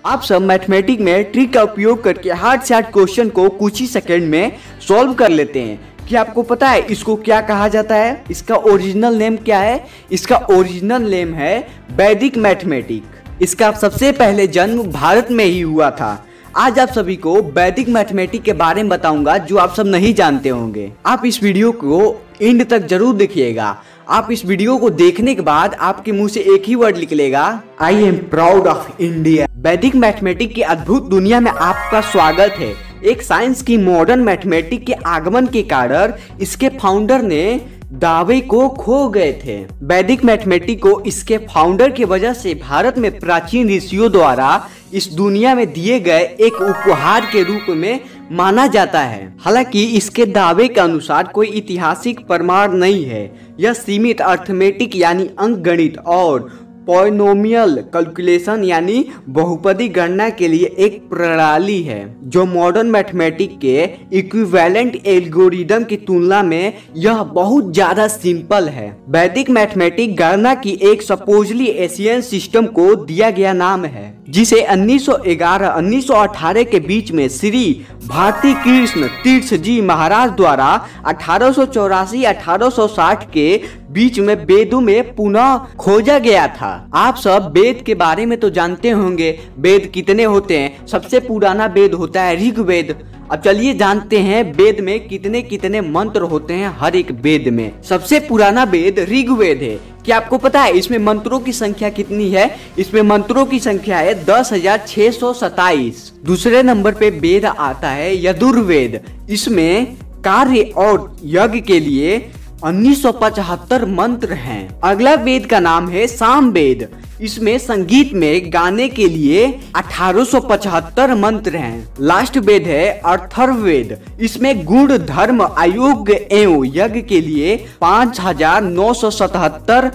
आप सब मैथमेटिक्स में ट्रिक का उपयोग करके हार्ड से हार्ड क्वेश्चन को कुछ ही सेकंड में सॉल्व कर लेते हैं। क्या आपको पता है इसको क्या कहा जाता है? इसका ओरिजिनल नेम क्या है? इसका ओरिजिनल नेम है वैदिक मैथमेटिक्स। इसका सबसे पहले जन्म भारत में ही हुआ था। आज आप सभी को वैदिक मैथमेटिक्स के बारे में बताऊंगा जो आप सब नहीं जानते होंगे। आप इस वीडियो को एंड तक जरूर देखिएगा। आप इस वीडियो को देखने के बाद आपके मुंह से एक ही वर्ड निकलेगा, I am proud of India. वैदिक मैथमेटिक्स की अद्भुत दुनिया में आपका स्वागत है। एक साइंस की मॉडर्न मैथमेटिक्स के आगमन के कारण इसके फाउंडर ने दावे को खो गए थे। वैदिक मैथमेटिक्स को इसके फाउंडर की वजह से भारत में प्राचीन ऋषियों द्वारा इस दुनिया में दिए गए एक उपहार के रूप में माना जाता है। हालांकि इसके दावे के अनुसार कोई ऐतिहासिक प्रमाण नहीं है। यह सीमित अर्थमेटिक यानी अंकगणित और पॉलिनोमियल कैलकुलेशन यानी बहुपदी गणना के लिए एक प्रणाली है जो मॉडर्न मैथमेटिक्स के इक्विवेलेंट एल्गोरिदम की तुलना में यह बहुत ज्यादा सिंपल है। वैदिक मैथमेटिक्स गणना की एक सपोजली एशियन सिस्टम को दिया गया नाम है जिसे 1911-1918 के बीच में श्री भारती कृष्ण तीर्थ जी महाराज द्वारा 1884-1860 के बीच में वेदों में पुनः खोजा गया था। आप सब वेद के बारे में तो जानते होंगे। वेद कितने होते हैं? सबसे पुराना वेद होता है ऋग्वेद। अब चलिए जानते हैं वेद में कितने कितने मंत्र होते हैं। हर एक वेद में सबसे पुराना वेद ऋग्वेद है। क्या आपको पता है इसमें मंत्रों की संख्या कितनी है? इसमें मंत्रों की संख्या है 10,627। दूसरे नंबर पे वेद आता है यजुर्वेद। इसमें कार्य और यज्ञ के लिए 1975 मंत्र हैं। अगला वेद का नाम है सामवेद। इसमें संगीत में गाने के लिए 1875 मंत्र हैं। लास्ट वेद है अथर्ववेद। इसमें गुण धर्म आयोग एवं यज्ञ के लिए 5977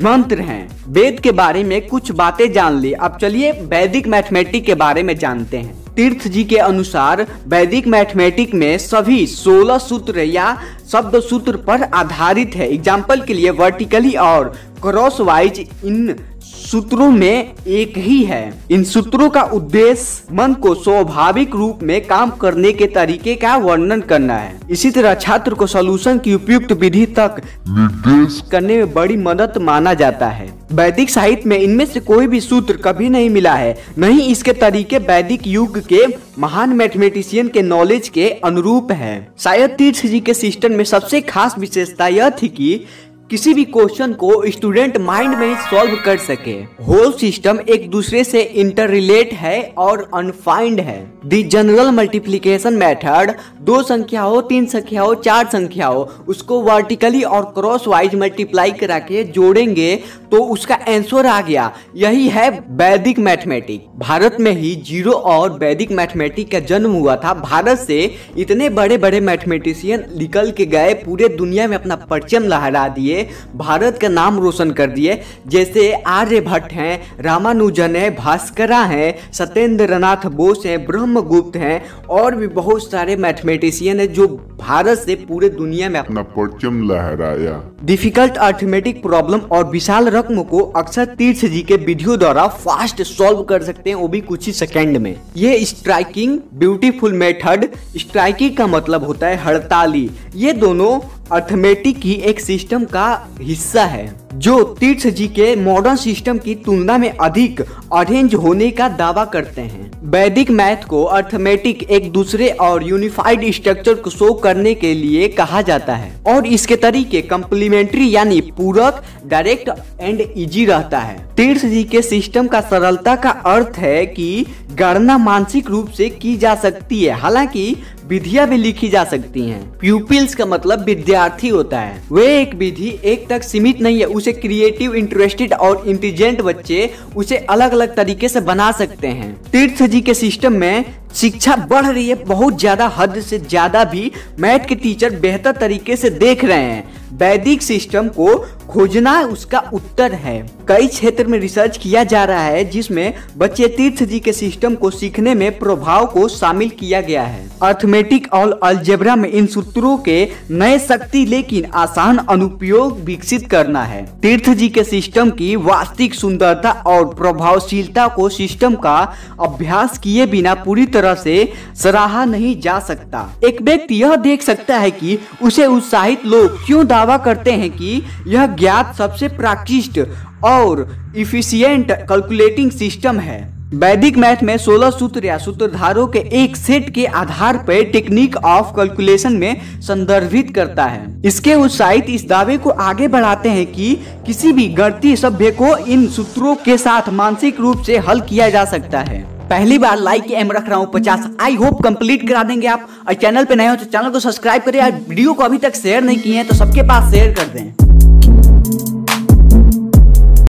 मंत्र हैं। वेद के बारे में कुछ बातें जान ली। अब चलिए वैदिक मैथमेटिक्स के बारे में जानते हैं। तीर्थ जी के अनुसार वैदिक मैथमेटिक्स में सभी 16 सूत्र या शब्द सूत्र पर आधारित है। एग्जाम्पल के लिए वर्टिकली और क्रॉसवाइज इन सूत्रों में एक ही है। इन सूत्रों का उद्देश्य मन को स्वाभाविक रूप में काम करने के तरीके का वर्णन करना है। इसी तरह छात्र को सॉल्यूशन की उपयुक्त विधि तक निर्देश करने में बड़ी मदद माना जाता है। वैदिक साहित्य में इनमें से कोई भी सूत्र कभी नहीं मिला है। नहीं इसके तरीके वैदिक युग के महान मैथमेटिशियन के नॉलेज के अनुरूप है। शायद तीर्थ जी के सिस्टम में सबसे खास विशेषता यह थी कि किसी भी क्वेश्चन को स्टूडेंट माइंड में ही सॉल्व कर सके। होल सिस्टम एक दूसरे से इंटर रिलेट है और अनफाइंड है। दी जनरल मल्टीप्लिकेशन मेथड 2 संख्या हो, 3 संख्या हो, 4 संख्या हो, उसको वर्टिकली और क्रॉस वाइज मल्टीप्लाई करा के जोड़ेंगे तो उसका आंसर आ गया। यही है वैदिक मैथमेटिक्स। भारत में ही जीरो और वैदिक मैथमेटिक्स का जन्म हुआ था। भारत से इतने बड़े बड़े मैथमेटिशियन निकल के गए, पूरे दुनिया में अपना परचम लहरा दिए, भारत का नाम रोशन कर दिए। जैसे आर्यभट्ट हैं, रामानुजन है, भास्करा हैं, सत्येंद्रनाथ बोस हैं, ब्रह्मगुप्त हैं और भी बहुत सारे मैथमेटिशियन हैं जो भारत से पूरे दुनिया में अपना परचम लहराया। डिफिकल्ट अर्थमेटिक प्रॉब्लम और विशाल रकम को अक्सर तीर्थ जी के विधियों द्वारा फास्ट सॉल्व कर सकते हैं, वो भी कुछ ही सेकंड में। ये स्ट्राइकिंग ब्यूटीफुल मेथड, स्ट्राइकिंग का मतलब होता है हड़ताली। ये दोनों अर्थमेटिक की एक सिस्टम का हिस्सा है जो तीर्थ जी के मॉडर्न सिस्टम की तुलना में अधिक अरेंज होने का दावा करते हैं। वैदिक मैथ को अर्थमेटिक एक दूसरे और यूनिफाइड स्ट्रक्चर को शो करने के लिए कहा जाता है और इसके तरीके कंप्लीमेंट्री यानी पूरक, डायरेक्ट एंड इजी रहता है। तीर्थ जी के सिस्टम का सरलता का अर्थ है कि गणना मानसिक रूप से की जा सकती है, हालांकि विधियां भी लिखी जा सकती हैं। प्यूपिल्स का मतलब विद्यार्थी होता है। वे एक विधि एक तक सीमित नहीं है, उसे क्रिएटिव, इंटरेस्टेड और इंटेलिजेंट बच्चे उसे अलग अलग तरीके से बना सकते हैं। तीर्थ जी के सिस्टम में शिक्षा बढ़ रही है बहुत ज्यादा, हद से ज्यादा भी मैथ के टीचर बेहतर तरीके से देख रहे हैं। वैदिक सिस्टम को खोजना उसका उत्तर है। कई क्षेत्र में रिसर्च किया जा रहा है जिसमें बच्चे तीर्थ जी के सिस्टम को सीखने में प्रभाव को शामिल किया गया है। अर्थमेटिक और अलजेब्रा में इन सूत्रों के नए शक्ति लेकिन आसान अनुप्रयोग विकसित करना है। तीर्थ जी के सिस्टम की वास्तविक सुंदरता और प्रभावशीलता को सिस्टम का अभ्यास किए बिना पूरी तरह से सराहा नहीं जा सकता। एक व्यक्ति यह देख सकता है कि उसे उत्साहित लोग क्यों दावा करते हैं कि यह ज्ञात सबसे प्राकृतिक और इफिशिएंट कैलकुलेटिंग सिस्टम है। वैदिक मैथ में 16 सूत्र या सूत्रधारों के एक सेट के आधार पर टेक्निक ऑफ कैलकुलेशन में संदर्भित करता है। इसके उत्साहित इस दावे को आगे बढ़ाते हैं कि किसी भी गणितीय सभ्य को इन सूत्रों के साथ मानसिक रूप से हल किया जा सकता है। पहली बार लाइक की एम रख रहा हूँ 50। आई होप कंप्लीट करा देंगे आप। और चैनल पे नए हो तो चैनल को सब्सक्राइब करें। वीडियो को अभी तक शेयर नहीं किए हैं तो सबके पास शेयर कर दें।